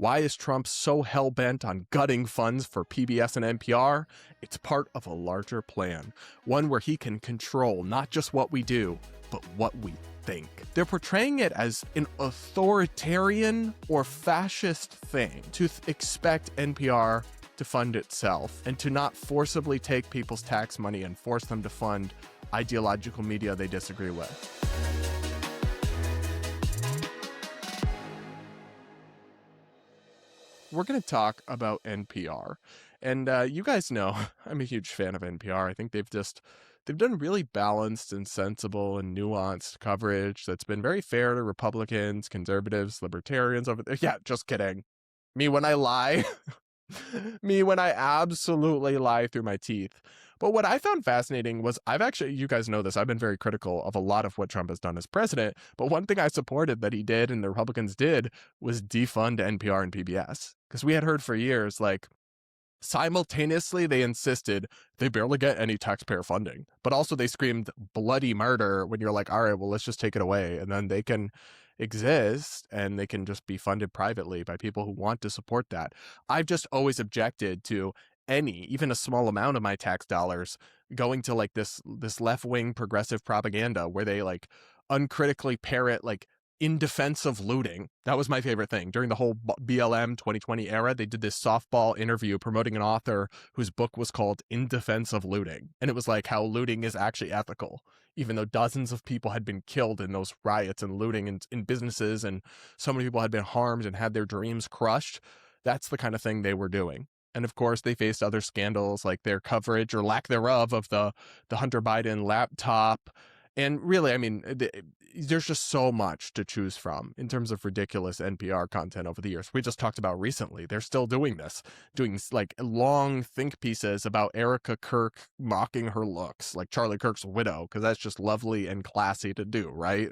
Why is Trump so hell-bent on gutting funds for PBS and NPR? It's part of a larger plan, one where he can control not just what we do, but what we think. They're portraying it as an authoritarian or fascist thing to expect NPR to fund itself and to not forcibly take people's tax money and force them to fund ideological media they disagree with. We're going to talk about NPR. And you guys know I'm a huge fan of NPR. I think they've done really balanced and sensible and nuanced coverage that's been very fair to Republicans, conservatives, libertarians over there. Yeah, just kidding. Me when I lie. Me when I absolutely lie through my teeth. But what I found fascinating was you guys know this, I've been very critical of a lot of what Trump has done as president. But one thing I supported that he did and the Republicans did was defund NPR and PBS. Because we had heard for years, like, simultaneously, they insisted they barely get any taxpayer funding, but also they screamed bloody murder when you're like, all right, well, let's just take it away. And then they can exist and they can just be funded privately by people who want to support that. I've just always objected to even a small amount of my tax dollars going to like this left-wing progressive propaganda where they like uncritically parrot like in defense of looting. That was my favorite thing. During the whole BLM 2020 era, they did this softball interview promoting an author whose book was called In Defense of Looting. And it was like how looting is actually ethical, even though dozens of people had been killed in those riots and looting in businesses, and so many people had been harmed and had their dreams crushed. That's the kind of thing they were doing. And of course, they faced other scandals like their coverage or lack thereof of the Hunter Biden laptop. And really, I mean, there's just so much to choose from in terms of ridiculous NPR content over the years. We just talked about recently. They're still doing this, doing like long think pieces about Erica Kirk mocking her looks, like Charlie Kirk's widow, because that's just lovely and classy to do, right?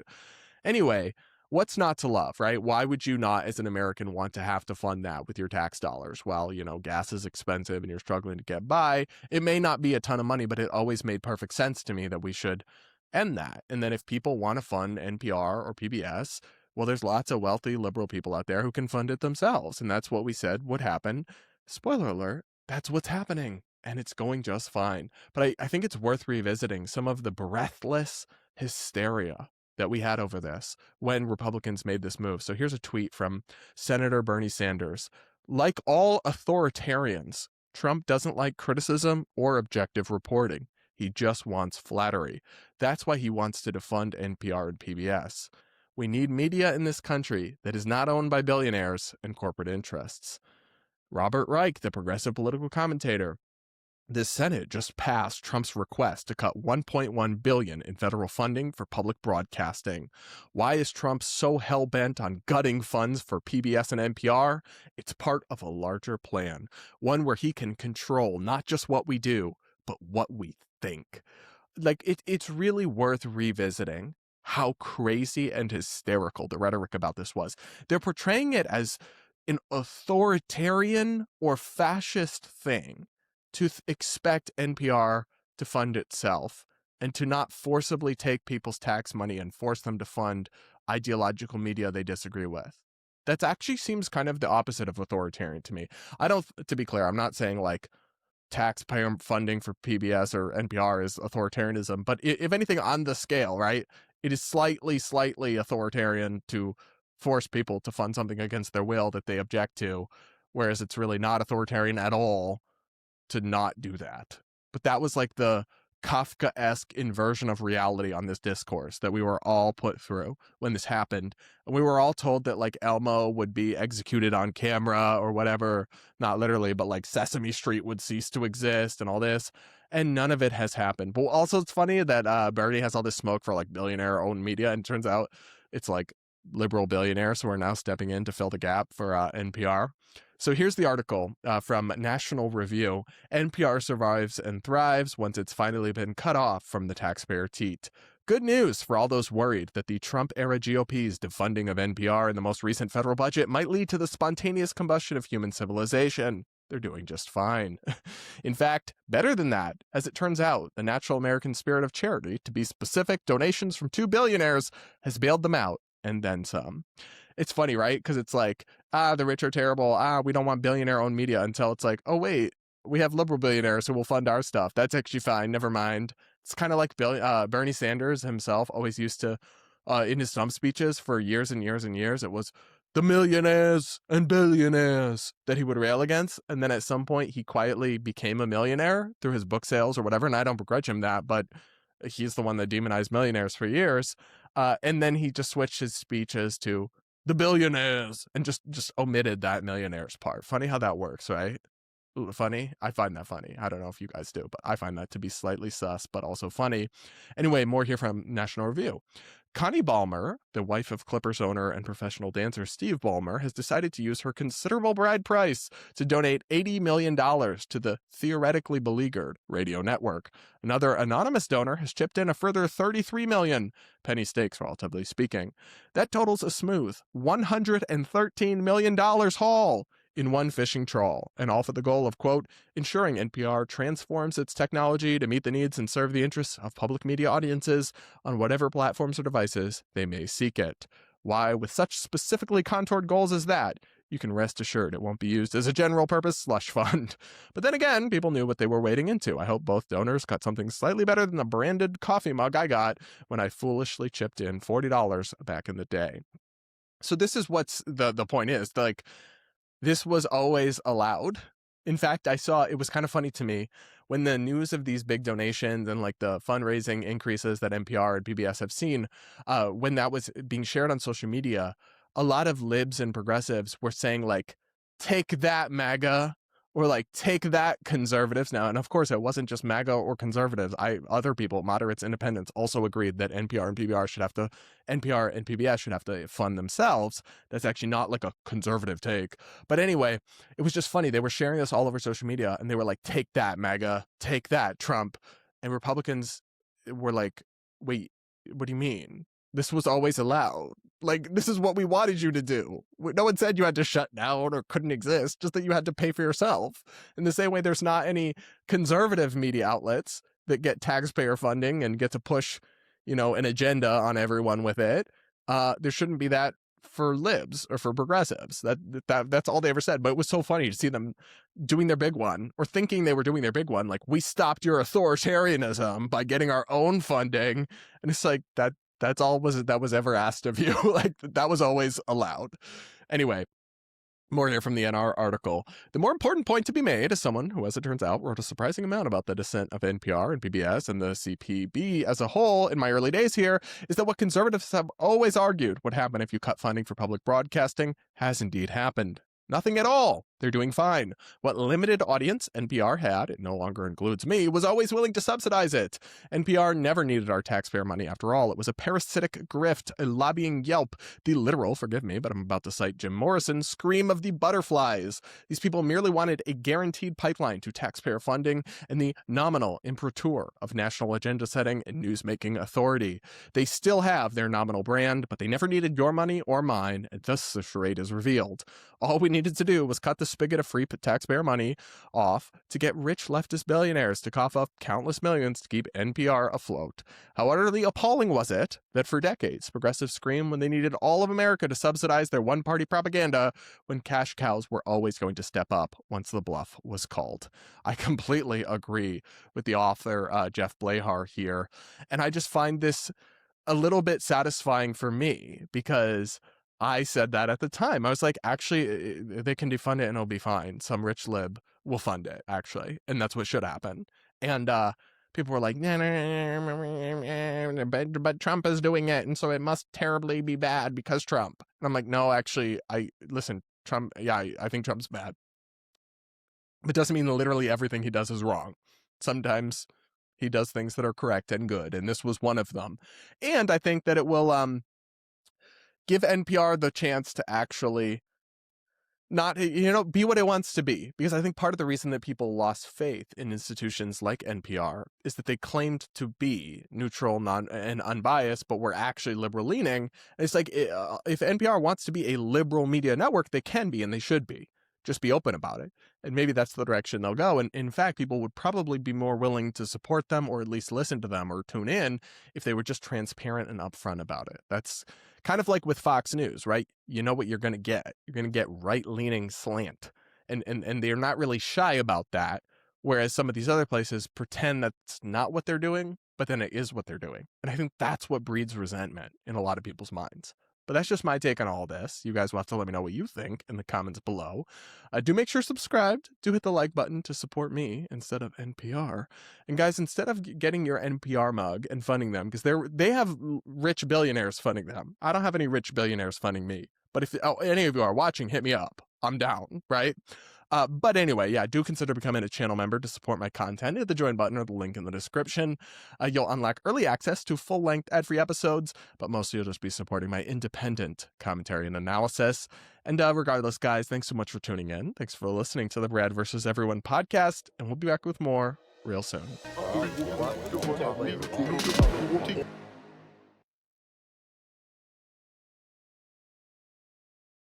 Anyway, what's not to love, right? Why would you not, as an American, want to have to fund that with your tax dollars? Well, you know, gas is expensive and you're struggling to get by. It may not be a ton of money, but it always made perfect sense to me that we should end that. And then if people want to fund NPR or PBS, well, there's lots of wealthy liberal people out there who can fund it themselves. And that's what we said would happen. Spoiler alert, that's what's happening. And it's going just fine. But I think it's worth revisiting some of the breathless hysteria that we had over this when Republicans made this move. So here's a tweet from Senator Bernie Sanders. Like all authoritarians, Trump doesn't like criticism or objective reporting. He just wants flattery. That's why he wants to defund NPR and PBS. We need media in this country that is not owned by billionaires and corporate interests. Robert Reich, the progressive political commentator. The Senate just passed Trump's request to cut $1.1 billion in federal funding for public broadcasting. Why is Trump so hell-bent on gutting funds for PBS and NPR? It's part of a larger plan, one where he can control not just what we do, but what we think. Like, it's really worth revisiting how crazy and hysterical the rhetoric about this was. They're portraying it as an authoritarian or fascist thing to expect NPR to fund itself and to not forcibly take people's tax money and force them to fund ideological media they disagree with. That actually seems kind of the opposite of authoritarian to me. To be clear, I'm not saying like taxpayer funding for PBS or NPR is authoritarianism, but if anything on the scale, right, it is slightly authoritarian to force people to fund something against their will that they object to, whereas it's really not authoritarian at all to not do that. But that was like the Kafka-esque inversion of reality on this discourse that we were all put through when this happened. And we were all told that like Elmo would be executed on camera or whatever, not literally, but like Sesame Street would cease to exist and all this. And none of it has happened. But also it's funny that Bernie has all this smoke for like billionaire owned media. And it turns out it's like liberal billionaires who are now stepping in to fill the gap for NPR. So here's the article from National Review. NPR survives and thrives once it's finally been cut off from the taxpayer teat. Good news for all those worried that the Trump-era GOP's defunding of NPR in the most recent federal budget might lead to the spontaneous combustion of human civilization. They're doing just fine. In fact, better than that, as it turns out, the natural American spirit of charity, to be specific, donations from 2 billionaires, has bailed them out, and then some. it's funny, right? Because it's like, the rich are terrible. We don't want billionaire-owned media, until it's like, oh, wait, we have liberal billionaires who will fund our stuff. That's actually fine. Never mind. It's kind of like Bernie Sanders himself always used to, in his stump speeches for years and years and years, it was the millionaires and billionaires that he would rail against. And then at some point, he quietly became a millionaire through his book sales or whatever. And I don't begrudge him that, but he's the one that demonized millionaires for years. And then he just switched his speeches to the billionaires and just omitted that millionaires part. Funny how that works, right? Funny. I find that funny. I don't know if you guys do, but I find that to be slightly sus, but also funny. Anyway, more here from National Review. Connie Ballmer, the wife of Clippers owner and professional dancer Steve Ballmer, has decided to use her considerable bride price to donate $80 million to the theoretically beleaguered radio network. Another anonymous donor has chipped in a further $33 million, penny stakes relatively speaking. That totals a smooth $113 million haul in one fishing trawl, and all for the goal of, quote, ensuring NPR transforms its technology to meet the needs and serve the interests of public media audiences on whatever platforms or devices they may seek it. Why, with such specifically contoured goals as that, you can rest assured it won't be used as a general purpose slush fund. But then again, people knew what they were wading into. I hope both donors got something slightly better than the branded coffee mug I got when I foolishly chipped in $40 back in the day. So this is what's the point is, like, this was always allowed. In fact, I saw, it was kind of funny to me, when the news of these big donations and like the fundraising increases that NPR and PBS have seen, when that was being shared on social media, a lot of libs and progressives were saying like, take that, MAGA, or like, take that, conservatives. Now, and of course, it wasn't just MAGA or conservatives. Other people, moderates, independents, also agreed that NPR and PBS should have to fund themselves. That's actually not like a conservative take. But anyway, it was just funny. They were sharing this all over social media, and they were like, take that, MAGA, take that, Trump. And Republicans were like, wait, what do you mean? This was always allowed. Like, this is what we wanted you to do. No one said you had to shut down or couldn't exist, just that you had to pay for yourself. In the same way, there's not any conservative media outlets that get taxpayer funding and get to push, an agenda on everyone with it. There shouldn't be that for libs or for progressives. That's all they ever said. But it was so funny to see them doing their big one, or thinking they were doing their big one. Like, we stopped your authoritarianism by getting our own funding. And it's like, that's all that was ever asked of you. Like, that was always allowed. Anyway, more here from the NR article. The more important point to be made, as someone who, as it turns out, wrote a surprising amount about the dissent of NPR and PBS and the CPB as a whole in my early days here, is that what conservatives have always argued would happen if you cut funding for public broadcasting has indeed happened. Nothing at all. They're doing fine. What limited audience NPR had, it no longer includes me, was always willing to subsidize it. NPR never needed our taxpayer money after all. It was a parasitic grift, a lobbying Yelp, the literal, forgive me, but I'm about to cite Jim Morrison, scream of the butterflies. These people merely wanted a guaranteed pipeline to taxpayer funding and the nominal imprimatur of national agenda setting and news-making authority. They still have their nominal brand, but they never needed your money or mine, and thus the charade is revealed. All we needed to do was cut the spigot of free taxpayer money off to get rich leftist billionaires to cough up countless millions to keep NPR afloat. How utterly appalling was it that for decades, progressives screamed when they needed all of America to subsidize their one-party propaganda, when cash cows were always going to step up once the bluff was called. I completely agree with the author, Jeff Blahar here, and I just find this a little bit satisfying for me, because I said that at the time. I was like, actually, they can defund it and it'll be fine. Some rich lib will fund it, actually. And that's what should happen. And people were like, nah, but Trump is doing it, and so it must terribly be bad because Trump. And I'm like, no, actually, listen, Trump, yeah, I think Trump's bad. But it doesn't mean literally everything he does is wrong. Sometimes he does things that are correct and good, and this was one of them. And I think that it will give NPR the chance to actually not, be what it wants to be. Because I think part of the reason that people lost faith in institutions like NPR is that they claimed to be neutral, and unbiased, but were actually liberal leaning. And it's like, if NPR wants to be a liberal media network, they can be, and they should be. just be open about it. And maybe that's the direction they'll go. And in fact, people would probably be more willing to support them or at least listen to them or tune in if they were just transparent and upfront about it. That's kind of like with Fox News, right? You know what you're going to get. You're going to get right-leaning slant. And they're not really shy about that. Whereas some of these other places pretend that's not what they're doing, but then it is what they're doing. And I think that's what breeds resentment in a lot of people's minds. But that's just my take on all this. You guys will have to let me know what you think in the comments below. Do make sure subscribed. Do hit the like button to support me instead of NPR. And guys, instead of getting your NPR mug and funding them, because they have rich billionaires funding them. I don't have any rich billionaires funding me. But if any of you are watching, hit me up. I'm down, right? But anyway, yeah, do consider becoming a channel member to support my content. Hit the join button or the link in the description. You'll unlock early access to full-length ad-free episodes, but mostly you'll just be supporting my independent commentary and analysis. And regardless, guys, thanks so much for tuning in. Thanks for listening to the Brad vs. Everyone podcast, and we'll be back with more real soon.